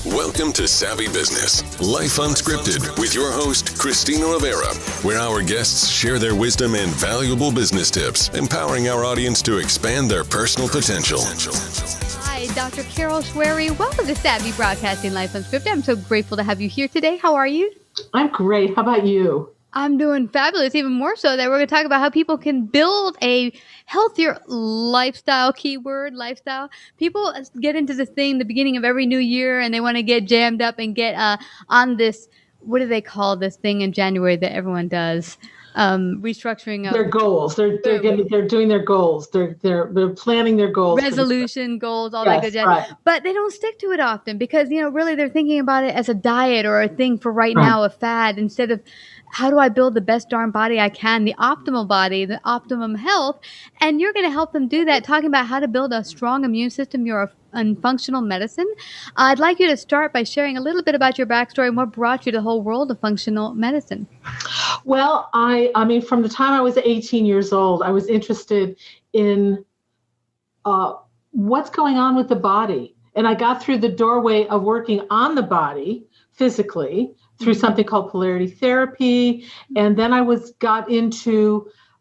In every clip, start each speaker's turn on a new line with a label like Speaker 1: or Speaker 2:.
Speaker 1: Welcome to Savvy Business, Life Unscripted, with your host, Christina Rivera, where our guests share their wisdom and valuable business tips, empowering our audience to expand their personal potential.
Speaker 2: Hi, Dr. Carol Shwery. Welcome to Savvy Broadcasting, Life Unscripted. I'm so grateful to have you here today. How are you?
Speaker 3: I'm great. How about you?
Speaker 2: I'm doing fabulous, even more so that we're going to talk about how people can build a healthier lifestyle, keyword lifestyle. People get into this thing the beginning of every new year and they want to get jammed up and get on this, what do they call this thing in January that everyone does? Restructuring of
Speaker 3: their goals. They're doing their goals. They're planning their goals.
Speaker 2: Resolution goals, all that good jazz. Right. But they don't stick to it often because, really they're thinking about it as a diet or a thing for right now, a fad, instead of how do I build the best darn body I can, the optimal body, the optimum health. And you're going to help them do that, talking about how to build a strong immune system. You're in functional medicine. I'd like you to start by sharing a little bit about your backstory and what brought you to the whole world of functional medicine.
Speaker 3: Well, I mean, from the time I was 18 years old, I was interested in what's going on with the body. And I got through the doorway of working on the body physically through something called Polarity therapy. And then I was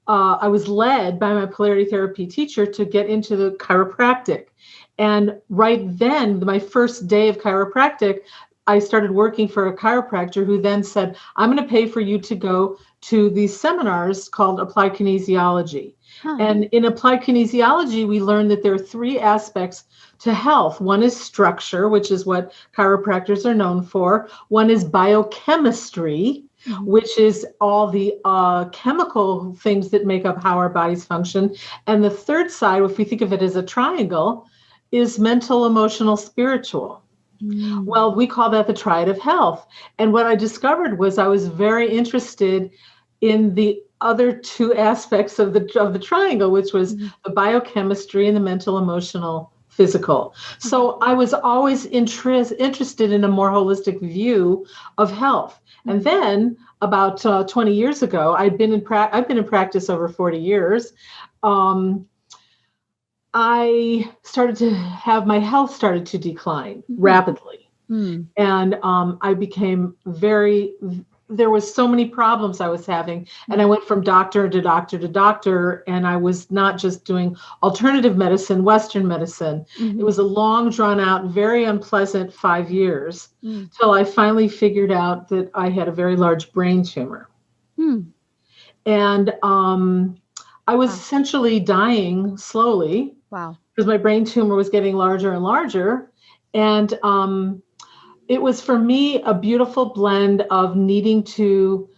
Speaker 3: led by my Polarity therapy teacher to get into the chiropractic. And right then, my first day of chiropractic, I started working for a chiropractor who then said, I'm going to pay for you to go to these seminars called Applied Kinesiology. And in Applied Kinesiology, we learned that there are three aspects to health. One is structure, which is what chiropractors are known for. One is biochemistry, which is all the chemical things that make up how our bodies function. And the third side, if we think of it as a triangle, is mental, emotional, spiritual. Well, we call that the triad of health. And what I discovered was I was very interested in the other two aspects of the triangle, which was the biochemistry and the mental, emotional, physical. So I was always interested in a more holistic view of health. And then about 20 years ago, I've been in practice over 40 years. I started to have my health started to decline rapidly. And I became there was so many problems I was having. And I went from doctor to doctor to doctor. And I was not just doing alternative medicine, Western medicine. It was a long, drawn out, very unpleasant 5 years till I finally figured out that I had a very large brain tumor. And I was essentially dying slowly.
Speaker 2: Wow.
Speaker 3: Because my brain tumor was getting larger and larger. And it was for me a beautiful blend of needing to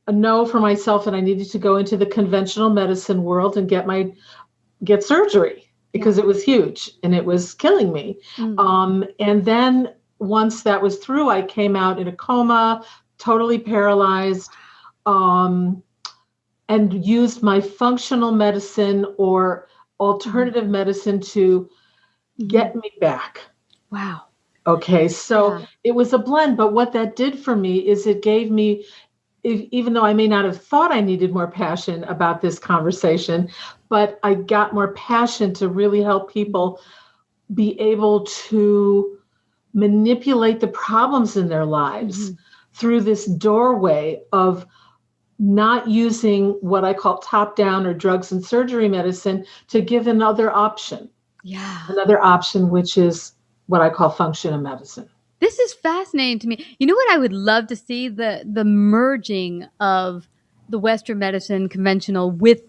Speaker 3: know for myself that I needed to go into the conventional medicine world and get surgery because it was huge and it was killing me. And then once that was through, I came out in a coma, totally paralyzed, and used my functional medicine or alternative medicine to get me back.
Speaker 2: Wow.
Speaker 3: Okay, so it was a blend, but what that did for me is it gave me, even though I may not have thought I needed more passion about this conversation, but I got more passion to really help people be able to manipulate the problems in their lives through this doorway of not using what I call top-down or drugs and surgery medicine to give another option. Another option, which is what I call functional medicine.
Speaker 2: This is fascinating to me. You know what I would love to see? The merging of the Western medicine conventional with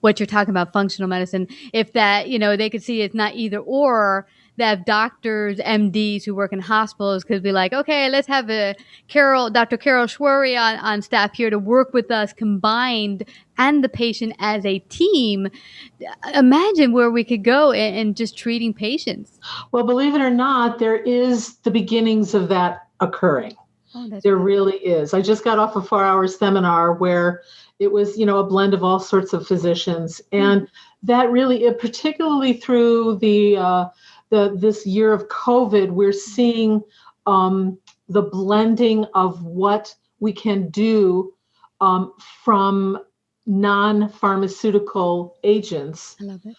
Speaker 2: what you're talking about, functional medicine. If that, they could see it's not either or, that doctors, MDs who work in hospitals could be like, okay, let's have Dr. Carol Shwery on staff here to work with us combined and the patient as a team. Imagine where we could go in just treating patients.
Speaker 3: Well, believe it or not, there is the beginnings of that occurring. There really is. I just got off a 4-hour seminar where it was, a blend of all sorts of physicians. And that really, particularly through this year of COVID, we're seeing the blending of what we can do from non-pharmaceutical agents.
Speaker 2: I love it.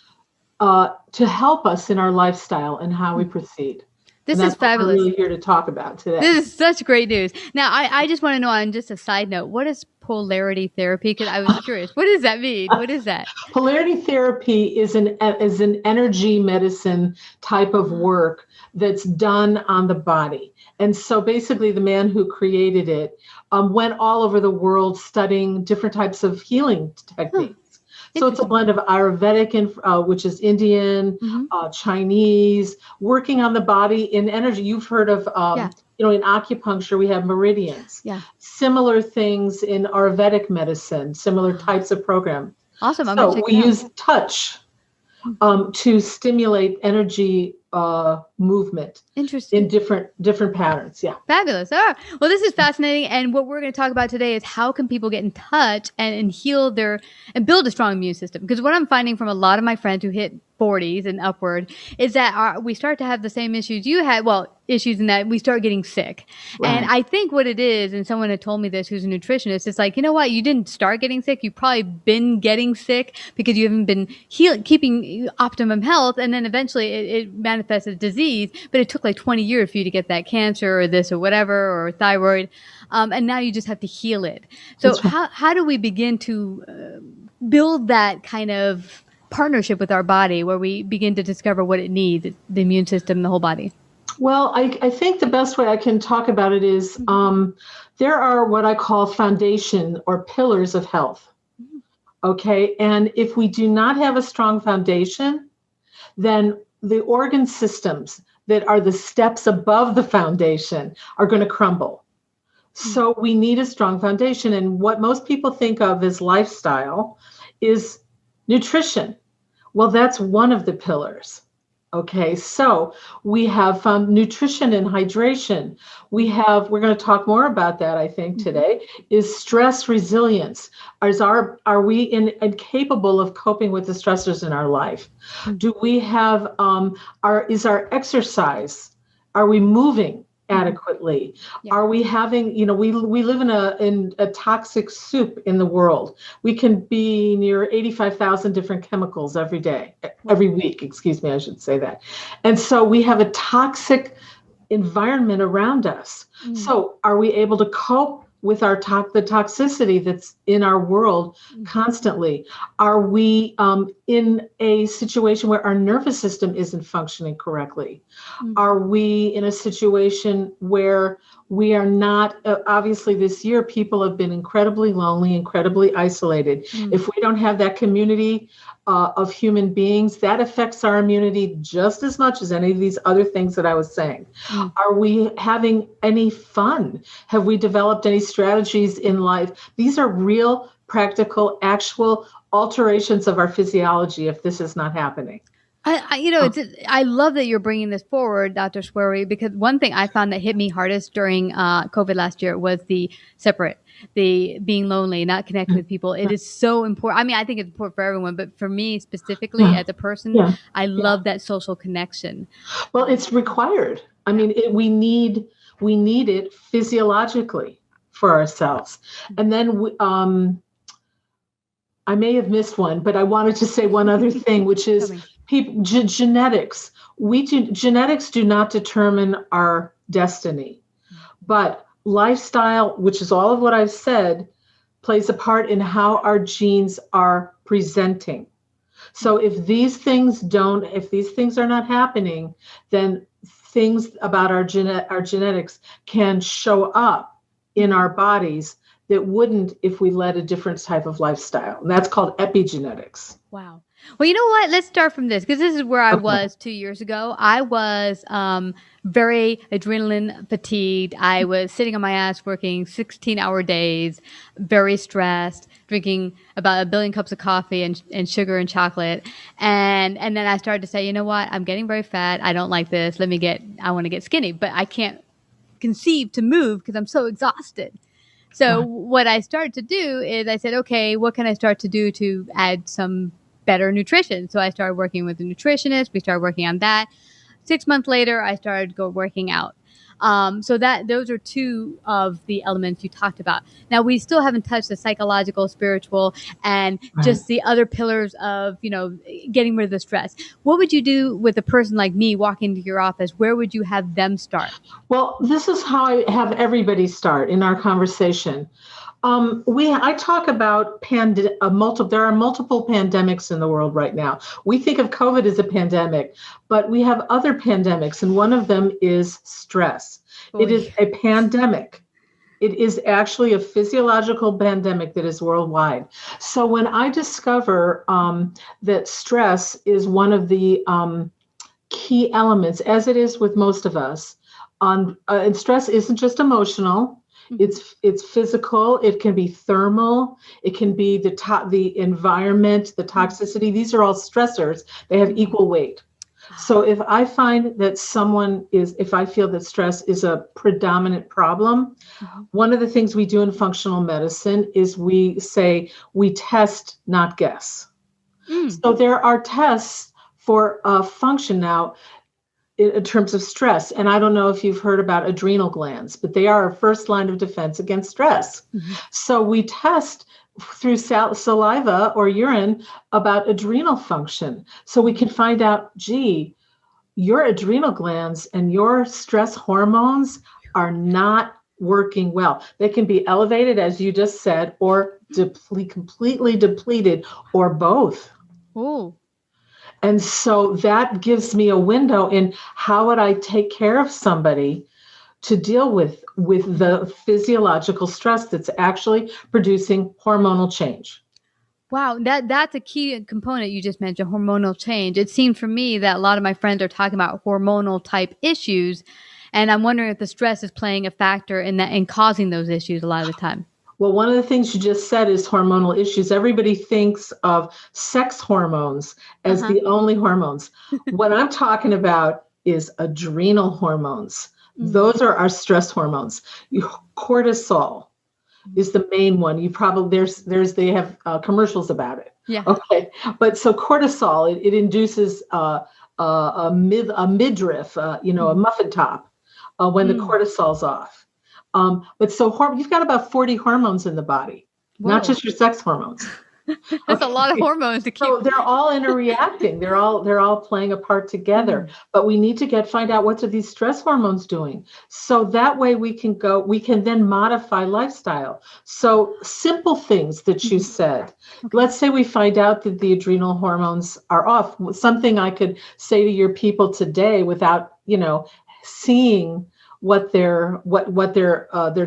Speaker 3: To help us in our lifestyle and how we proceed.
Speaker 2: This
Speaker 3: and
Speaker 2: is
Speaker 3: that's what
Speaker 2: fabulous.
Speaker 3: we're really here to talk about today.
Speaker 2: This is such great news. Now, I just want to know, on just a side note, what is polarity therapy? Because I was curious. What does that mean? What is that?
Speaker 3: Polarity therapy is an energy medicine type of work that's done on the body. And so basically the man who created it went all over the world studying different types of healing techniques. So it's a blend of Ayurvedic, which is Indian, Chinese, working on the body in energy. You've heard of, in acupuncture, we have meridians.
Speaker 2: Yeah.
Speaker 3: Similar things in Ayurvedic medicine, similar types of program.
Speaker 2: Awesome.
Speaker 3: So we use touch to stimulate energy movement.
Speaker 2: Interesting.
Speaker 3: In different patterns. Yeah.
Speaker 2: Fabulous. All right. Well, this is fascinating. And what we're going to talk about today is how can people get in touch and heal and build a strong immune system? Because what I'm finding from a lot of my friends who hit 40s and upward is that we start to have the same issues you had. Well, issues in that we start getting sick. Right. And I think what it is, and someone had told me this who's a nutritionist, it's like, you know what? You didn't start getting sick. You've probably been getting sick because you haven't been keeping optimum health. And then eventually it manifests as disease, but it took like 20 years for you to get that cancer or this or whatever, or thyroid. And now you just have to heal it. So right. How do we begin to build that kind of partnership with our body where we begin to discover what it needs, the immune system, the whole body?
Speaker 3: Well, I think the best way I can talk about it is there are what I call foundation or pillars of health. Okay. And if we do not have a strong foundation, then the organ systems that are the steps above the foundation are going to crumble. So we need a strong foundation. And what most people think of as lifestyle is nutrition. Well, that's one of the pillars. Okay, so we have nutrition and hydration. We're going to talk more about that, I think, today, is stress resilience. Are we incapable of coping with the stressors in our life? Do we have, is our exercise, are we moving adequately? Yeah. Are we having, we live in a toxic soup in the world. We can be near 85,000 different chemicals every week, excuse me, I should say that. And so we have a toxic environment around us. So are we able to cope with the toxicity that's in our world constantly? Are we in a situation where our nervous system isn't functioning correctly? Are we in a situation where we are not, obviously this year, people have been incredibly lonely, incredibly isolated. If we don't have that community of human beings, that affects our immunity just as much as any of these other things that I was saying. Are we having any fun? Have we developed any strategies in life? These are real, practical, actual alterations of our physiology if this is not happening.
Speaker 2: I love that you're bringing this forward, Dr. Shwery, because one thing I found that hit me hardest during COVID last year was the being lonely, not connecting with people. It is so important. I mean, I think it's important for everyone, but for me specifically as a person, I love that social connection.
Speaker 3: Well, it's required. I mean, we need it physiologically for ourselves. And then I may have missed one, but I wanted to say one other thing, which is genetics. Genetics do not determine our destiny, but lifestyle, which is all of what I've said, plays a part in how our genes are presenting. So if these things are not happening, then things about our genetics can show up in our bodies that wouldn't if we led a different type of lifestyle. And that's called epigenetics.
Speaker 2: Wow. Well, you know what? Let's start from this, because this is where I was 2 years ago. I was very adrenaline fatigued. I was sitting on my ass working 16-hour days, very stressed, drinking about 1 billion cups of coffee and sugar and chocolate. And then I started to say, you know what? I'm getting very fat. I don't like this. I want to get skinny, but I can't conceive to move because I'm so exhausted. So what I started to do is I said, okay, what can I start to do to add some better nutrition? So I started working with a nutritionist. We started working on that. 6 months later, I started working out. So that those are two of the elements you talked about. Now we still haven't touched the psychological, spiritual, and just the other pillars of, getting rid of the stress. What would you do with a person like me walking into your office? Where would you have them start?
Speaker 3: Well, this is how I have everybody start in our conversation. I talk about there are multiple pandemics in the world right now. We think of COVID as a pandemic, but we have other pandemics, and one of them is stress. It is a pandemic. It is actually a physiological pandemic that is worldwide. So when I discover that stress is one of the key elements, as it is with most of us, and stress isn't just emotional. It's physical. It can be thermal. It can be the environment, the toxicity. These are all stressors. They have equal weight. So if I find that if I feel that stress is a predominant problem, one of the things we do in functional medicine is we say we test, not guess. So there are tests for function now in terms of stress. And I don't know if you've heard about adrenal glands, but they are our first line of defense against stress. So we test through saliva or urine about adrenal function. So we can find out, your adrenal glands and your stress hormones are not working well. They can be elevated, as you just said, or completely depleted, or both.
Speaker 2: Oh.
Speaker 3: And so that gives me a window in how would I take care of somebody to deal with the physiological stress that's actually producing hormonal change.
Speaker 2: Wow, that's a key component you just mentioned, hormonal change. It seemed for me that a lot of my friends are talking about hormonal type issues, and I'm wondering if the stress is playing a factor in that and causing those issues a lot of the time.
Speaker 3: Well, one of the things you just said is hormonal issues. Everybody thinks of sex hormones as the only hormones. What I'm talking about is adrenal hormones. Those are our stress hormones. Cortisol is the main one. You probably they have commercials about it.
Speaker 2: Yeah.
Speaker 3: Okay. But so cortisol, it induces a midriff, a muffin top when the cortisol's off. But so you've got about 40 hormones in the body, not just your sex hormones.
Speaker 2: That's a lot of hormones to keep. So
Speaker 3: they're all interreacting. They're all playing a part together. But we need to find out what are these stress hormones doing. So that way we can then modify lifestyle. So simple things that you said. Let's say we find out that the adrenal hormones are off. Something I could say to your people today without, seeing what their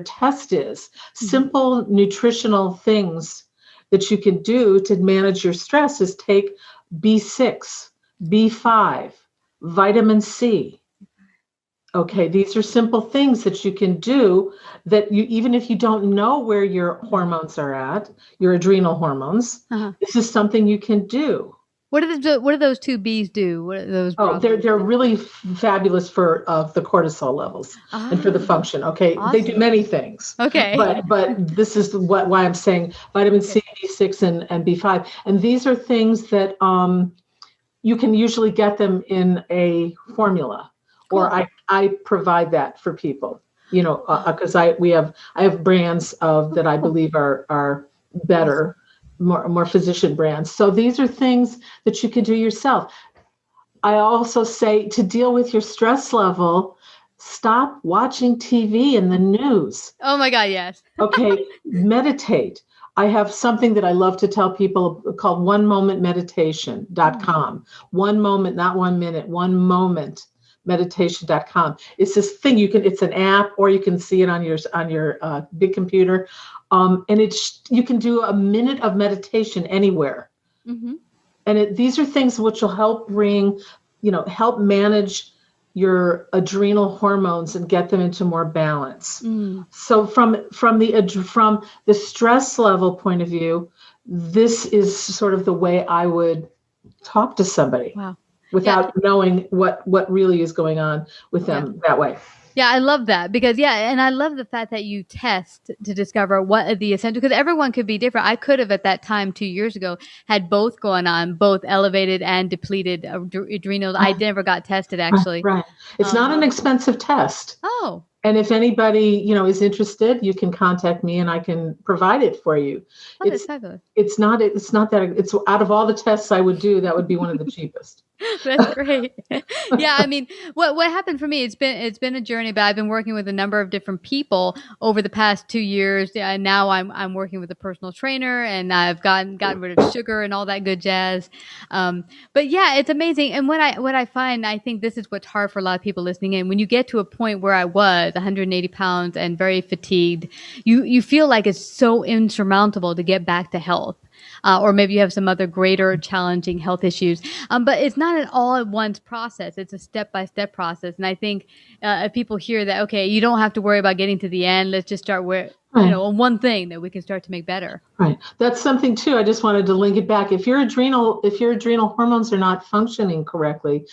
Speaker 3: test is. Simple nutritional things that you can do to manage your stress is take B6, B5, vitamin C. Okay, these are simple things that you can do that even if you don't know where your hormones are at, your adrenal hormones, this is something you can do.
Speaker 2: What do those two B's do? What are those?
Speaker 3: They're really fabulous for the cortisol levels and for the function. Okay, awesome. They do many things.
Speaker 2: Okay,
Speaker 3: but this is why I'm saying vitamin C, B6, and B5, and these are things that you can usually get them in a formula, or I provide that for people. Because I have brands that I believe are better. More physician brands. So these are things that you can do yourself. I also say to deal with your stress level, stop watching TV and the news.
Speaker 2: Oh my God, yes.
Speaker 3: Okay, meditate. I have something that I love to tell people called onemomentmeditation.com. One moment, not 1 minute, one moment. Meditation.com. It's this thing it's an app, or you can see it on your big computer. And you can do a minute of meditation anywhere. And these are things which will help help manage your adrenal hormones and get them into more balance. So from the stress level point of view, this is sort of the way I would talk to somebody.
Speaker 2: Wow.
Speaker 3: Without knowing what really is going on with them that way.
Speaker 2: Yeah, I love that because and I love the fact that you test to discover what are the essential, because everyone could be different. I could have at that time 2 years ago had both going on, both elevated and depleted adrenals. I never got tested actually.
Speaker 3: Right. It's not an expensive test.
Speaker 2: Oh,
Speaker 3: And if anybody, is interested, you can contact me and I can provide it for you.
Speaker 2: that's fabulous.
Speaker 3: It's not that it's out of all the tests I would do, that would be one of the cheapest.
Speaker 2: That's great. Yeah, I mean, what happened for me? It's been a journey, but I've been working with a number of different people over the past 2 years. And now I'm working with a personal trainer, and I've gotten rid of sugar and all that good jazz. But yeah, it's amazing. And what I find, I think this is what's hard for a lot of people listening in. When you get to a point where I was 180 pounds and very fatigued, you feel like it's so insurmountable to get back to health. Or maybe you have some other greater challenging health issues. But it's not an all at once process. It's a step-by-step process. And I think if people hear that, okay, you don't have to worry about getting to the end. Let's just start with, on one thing that we can start to make better.
Speaker 3: Right. That's something too. I just wanted to link it back. If your adrenal hormones are not functioning correctly,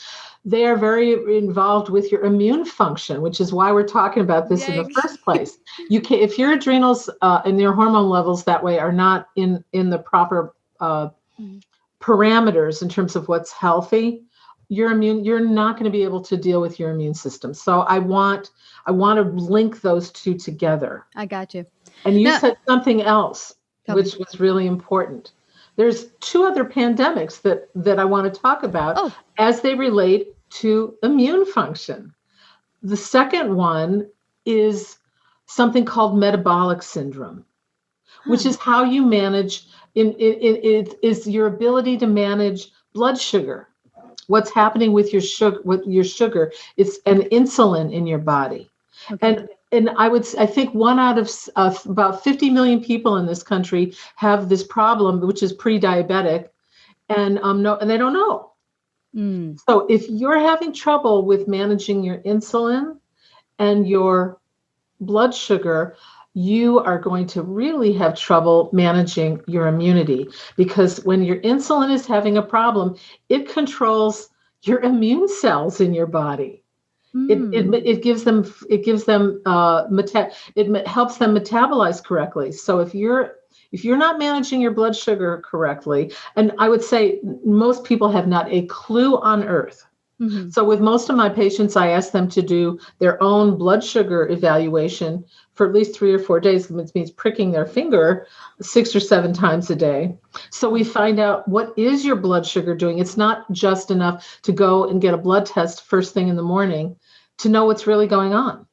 Speaker 3: they are very involved with your immune function, which is why we're talking about this in the first place. If your adrenals and your hormone levels that way are not in the proper parameters in terms of what's healthy, you're not going to be able to deal with your immune system. So I want to link those two together.
Speaker 2: I got you.
Speaker 3: And you said something else, which was really important. There's two other pandemics that I want to talk about as they relate to immune function. The second one is something called metabolic syndrome, which is how you manage, it is your ability to manage blood sugar. What's happening with your sugar? It's an insulin in your body. Okay. And I think 1 out of about 50 million people in this country have this problem, which is pre-diabetic, and they don't know. So if you're having trouble with managing your insulin and your blood sugar, you are going to really have trouble managing your immunity, because when your insulin is having a problem, it controls your immune cells in your body. It helps them metabolize correctly. So if you're not managing your blood sugar correctly, and I would say most people have not a clue on earth. Mm-hmm. So with most of my patients, I ask them to do their own blood sugar evaluation for at least 3 or 4 days, which means pricking their finger 6 or 7 times a day. So we find out, what is your blood sugar doing? It's not just enough to go and get a blood test first thing in the morning to know what's really going on.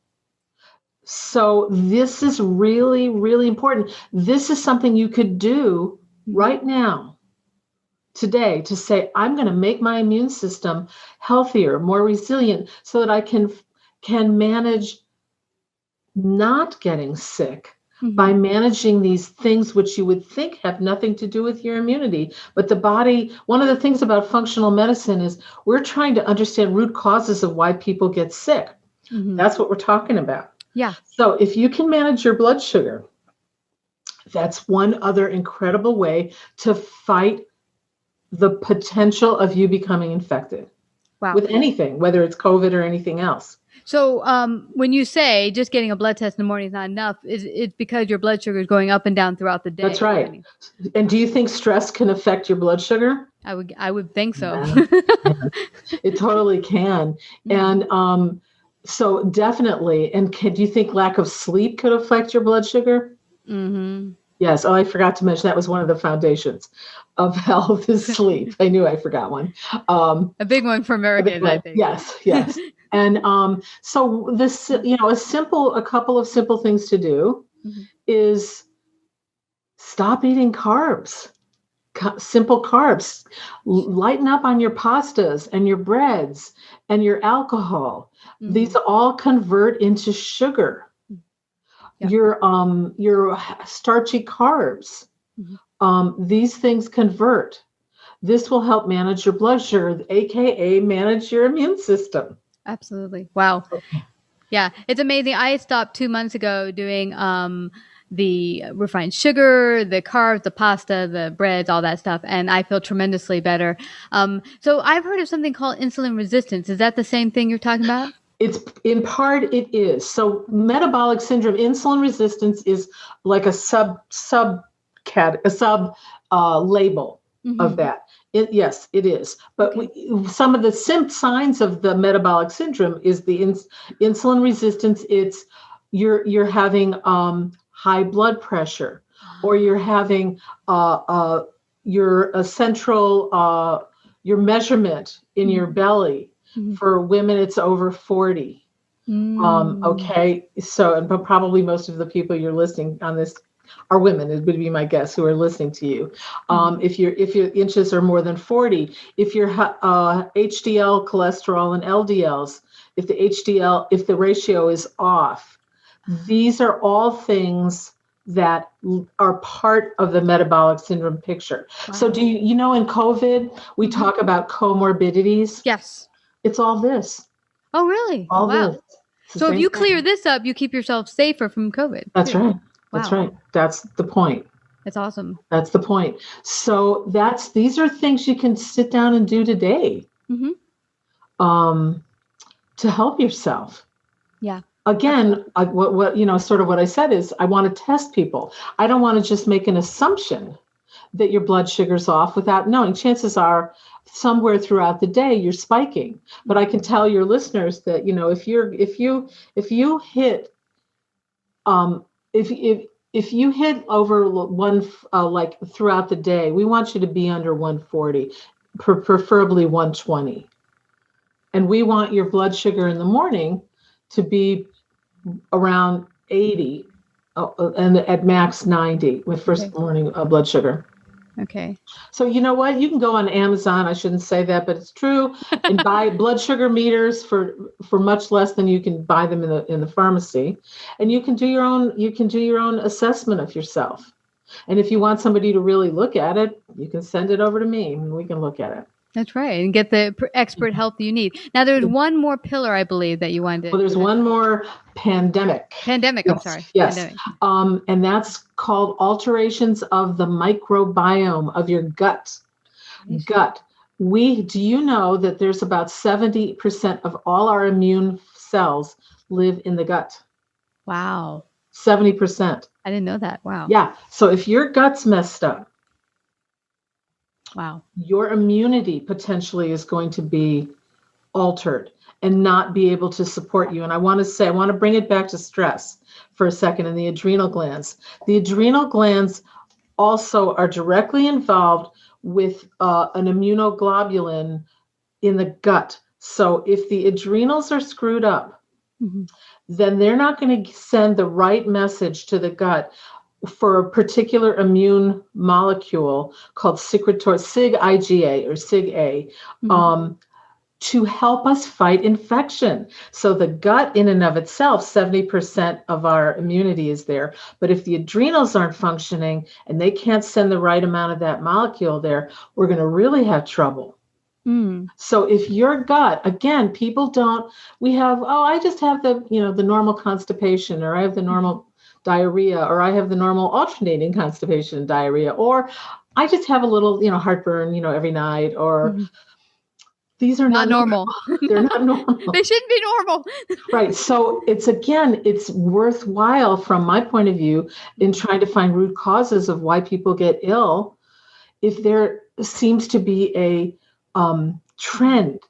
Speaker 3: So this is really, really important. This is something you could do right now, today, to say, I'm going to make my immune system healthier, more resilient, so that I can manage not getting sick by managing these things which you would think have nothing to do with your immunity. But the body, one of the things about functional medicine is we're trying to understand root causes of why people get sick. That's what we're talking about.
Speaker 2: Yeah.
Speaker 3: So if you can manage your blood sugar, that's one other incredible way to fight the potential of you becoming infected with anything, whether it's COVID or anything else.
Speaker 2: So when you say just getting a blood test in the morning is not enough, it's because your blood sugar is going up and down throughout the day.
Speaker 3: That's right. And do you think stress can affect your blood sugar?
Speaker 2: I would think so.
Speaker 3: Yeah. It totally can. And so definitely. And do you think lack of sleep could affect your blood sugar? Mm-hmm. Yes. Oh, I forgot to mention that was one of the foundations of health is sleep. I knew I forgot one.
Speaker 2: A big one for Americans, I think.
Speaker 3: Yes. And so this, a couple of simple things to do is stop eating carbs. Simple carbs. Lighten up on your pastas and your breads and your alcohol. These all convert into sugar. Yep. Your starchy carbs. These things convert. This will help manage your blood sugar, aka manage your immune system.
Speaker 2: Absolutely. Wow. Yeah, it's amazing. I stopped 2 months ago doing the refined sugar, the carbs, the pasta, the breads, all that stuff, and I feel tremendously better. So I've heard of something called insulin resistance. Is that the same thing you're talking about?
Speaker 3: It's in part it is. So metabolic syndrome, insulin resistance is like a sub label of that. Yes, it is. But some of the signs of the metabolic syndrome is the insulin resistance. It's you're having high blood pressure, or you're having your central your measurement in your belly. For women, it's over 40. Okay, so and probably most of the people you're listening on this are women. It would be my guess who are listening to you. If your inches are more than 40, if your HDL cholesterol and LDLs, if the ratio is off, these are all things that are part of the metabolic syndrome picture. Wow. So do you know in COVID we talk about comorbidities?
Speaker 2: Yes.
Speaker 3: It's all this.
Speaker 2: Oh, really?
Speaker 3: All this.
Speaker 2: So if you clear this up, you keep yourself safer from COVID.
Speaker 3: That's right. That's right. That's the point.
Speaker 2: That's awesome.
Speaker 3: That's the point. So these are things you can sit down and do today to help yourself.
Speaker 2: Yeah.
Speaker 3: Again, sort of what I said is I want to test people. I don't want to just make an assumption that your blood sugar's off without knowing. Chances are somewhere throughout the day you're spiking. But I can tell your listeners that, if you hit if you hit over one like throughout the day, we want you to be under 140, preferably 120. And we want your blood sugar in the morning to be around 80 and at max 90 with first morning blood sugar.
Speaker 2: Okay.
Speaker 3: So you know what? You can go on Amazon. I shouldn't say that, but it's true. And buy blood sugar meters for much less than you can buy them in the pharmacy. And you can do your own assessment of yourself. And if you want somebody to really look at it, you can send it over to me and we can look at it.
Speaker 2: That's right. And get the expert help that you need. Now, there's one more pillar, I believe, that you wanted to...
Speaker 3: Well, there's one more pandemic.
Speaker 2: Pandemic, yes. I'm sorry.
Speaker 3: Yes.
Speaker 2: Pandemic.
Speaker 3: And that's called alterations of the microbiome of your gut. Gut. Do you know that there's about 70% of all our immune cells live in the gut?
Speaker 2: Wow.
Speaker 3: 70%.
Speaker 2: I didn't know that. Wow.
Speaker 3: Yeah. So if your gut's messed up,
Speaker 2: wow,
Speaker 3: your immunity potentially is going to be altered and not be able to support you. And I want to bring it back to stress for a second and the adrenal glands. The adrenal glands also are directly involved with an immunoglobulin in the gut. So if the adrenals are screwed up, then they're not going to send the right message to the gut for a particular immune molecule called secretory SIG-IgA or SIG-A to help us fight infection. So the gut in and of itself, 70% of our immunity is there. But if the adrenals aren't functioning and they can't send the right amount of that molecule there, we're going to really have trouble. So if your gut, again, I just have the normal constipation, or I have the normal diarrhea, or I have the normal alternating constipation and diarrhea, or I just have a little, heartburn, every night, or these are not normal. They're not normal.
Speaker 2: They shouldn't be normal.
Speaker 3: Right. So it's worthwhile from my point of view in trying to find root causes of why people get ill. If there seems to be a trend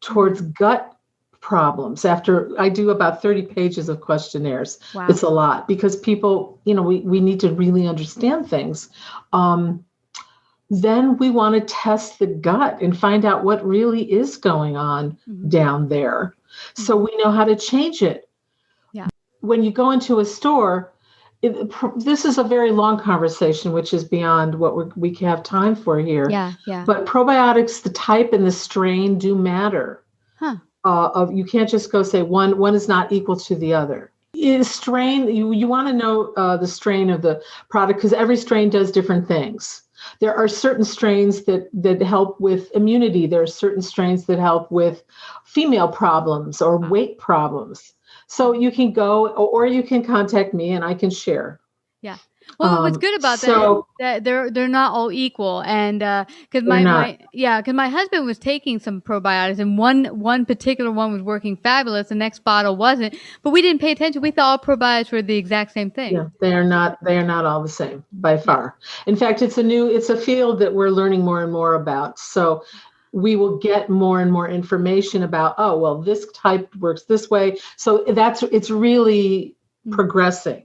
Speaker 3: towards gut problems after I do about 30 pages of questionnaires. Wow. It's a lot because people, we need to really understand things. Then we want to test the gut and find out what really is going on down there. So we know how to change it.
Speaker 2: Yeah.
Speaker 3: When you go into a store, this is a very long conversation, which is beyond what we can have time for here.
Speaker 2: Yeah.
Speaker 3: But probiotics, the type and the strain do matter. You can't just go say one is not equal to the other. Strain, you want to know the strain of the product because every strain does different things. There are certain strains that help with immunity. There are certain strains that help with female problems or weight problems. So you can go or you can contact me and I can share.
Speaker 2: Yeah. Well, what's good about that is that they're not all equal, and because my husband was taking some probiotics, and one particular one was working fabulous, the next bottle wasn't, but we didn't pay attention. We thought all probiotics were the exact same thing.
Speaker 3: Yeah, they are not all the same by far. In fact, it's a field that we're learning more and more about. So we will get more and more information about, oh, well, this type works this way. So it's really progressing.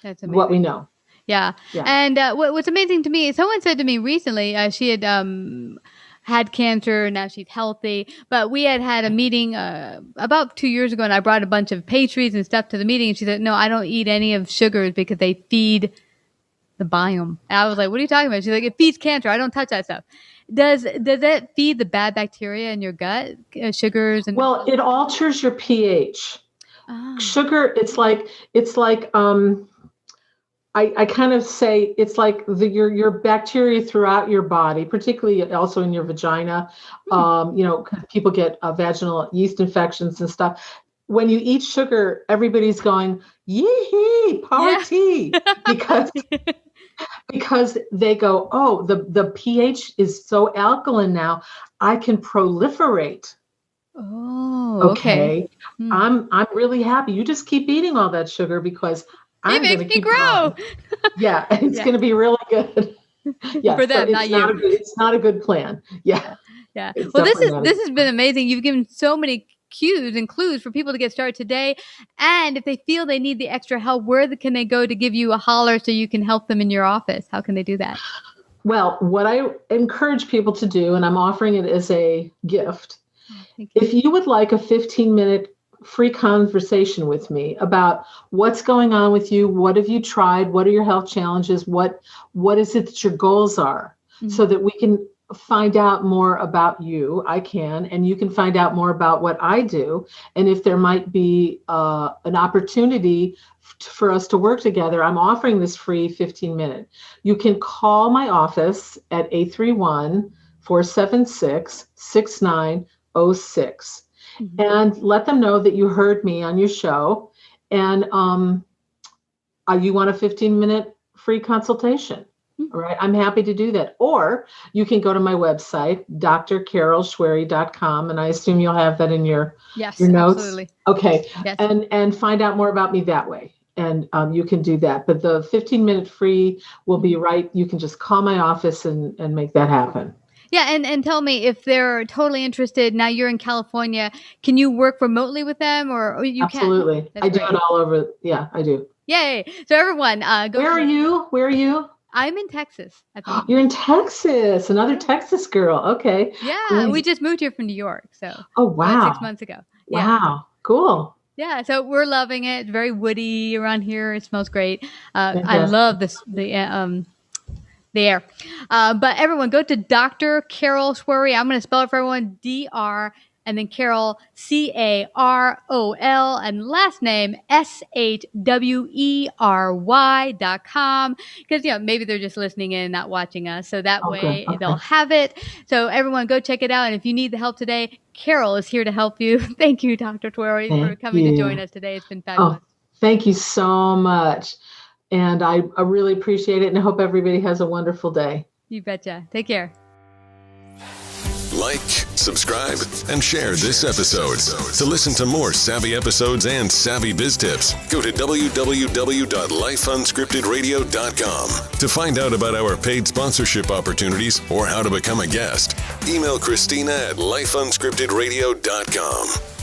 Speaker 2: That's amazing.
Speaker 3: What we know.
Speaker 2: Yeah. And what's amazing to me, someone said to me recently, she had had cancer, now she's healthy, but we had a meeting about 2 years ago, and I brought a bunch of pastries and stuff to the meeting, and she said, no, I don't eat any of sugars because they feed the biome. And I was like, what are you talking about? She's like, it feeds cancer. I don't touch that stuff. Does that feed the bad bacteria in your gut, sugars?
Speaker 3: Well, it alters your pH. Sugar, it's like I kind of say it's like your bacteria throughout your body, particularly also in your vagina. People get vaginal yeast infections and stuff. When you eat sugar, everybody's going, yee party, because they go, oh, the pH is so alkaline now, I can proliferate.
Speaker 2: Oh,
Speaker 3: okay. I'm really happy. You just keep eating all that sugar because
Speaker 2: it makes me grow.
Speaker 3: Yeah, it's going to be really good. Yeah,
Speaker 2: for them, not you.
Speaker 3: It's not a good plan. Yeah.
Speaker 2: Well, this has been amazing. You've given so many cues and clues for people to get started today. And if they feel they need the extra help, where can they go to give you a holler so you can help them in your office? How can they do that?
Speaker 3: Well, what I encourage people to do, and I'm offering it as a gift, if you would like a 15-minute free conversation with me about what's going on with you, what have you tried, what are your health challenges, what is it that your goals are, so that we can find out more about you, and you can find out more about what I do. And if there might be an opportunity for us to work together, I'm offering this free 15-minute. You can call my office at 831-476-6906 and let them know that you heard me on your show, and you want a 15-minute free consultation. All right. I'm happy to do that. Or you can go to my website, drcarolshwery.com, and I assume you'll have that in your notes.
Speaker 2: Absolutely.
Speaker 3: Okay.
Speaker 2: Yes.
Speaker 3: And find out more about me that way. And you can do that. But the 15-minute free will be right. You can just call my office and make that happen.
Speaker 2: Yeah. And tell me, if they're totally interested, now you're in California, can you work remotely with them, or you
Speaker 3: Absolutely.
Speaker 2: can? Absolutely.
Speaker 3: I do it all over. Yeah, I do.
Speaker 2: Yay. So everyone, go.
Speaker 3: Where are you?
Speaker 2: I'm in Texas.
Speaker 3: You're in Texas, another Texas girl. Okay.
Speaker 2: Yeah,
Speaker 3: great.
Speaker 2: We just moved here from New York. So.
Speaker 3: Oh, wow.
Speaker 2: 6 months ago.
Speaker 3: Yeah. Wow. Cool.
Speaker 2: Yeah, so we're loving it. It's very woody around here. It smells great. I love the air. But everyone, go to Dr. Carol Shwery. I'm going to spell it for everyone. DR and then Carol, CAROL, and last name SHWERY.com. Because, maybe they're just listening in, not watching us. So that way they'll have it. So everyone go check it out. And if you need the help today, Carol is here to help you. Thank you, Dr. Shwery, for coming to join us today. It's been fabulous.
Speaker 3: Oh, thank you so much. And I really appreciate it. And I hope everybody has a wonderful day.
Speaker 2: You betcha. Take care.
Speaker 1: Like, subscribe, and share this episode. To listen to more savvy episodes and savvy biz tips, go to www.lifeunscriptedradio.com. To find out about our paid sponsorship opportunities or how to become a guest, email Christina at lifeunscriptedradio.com.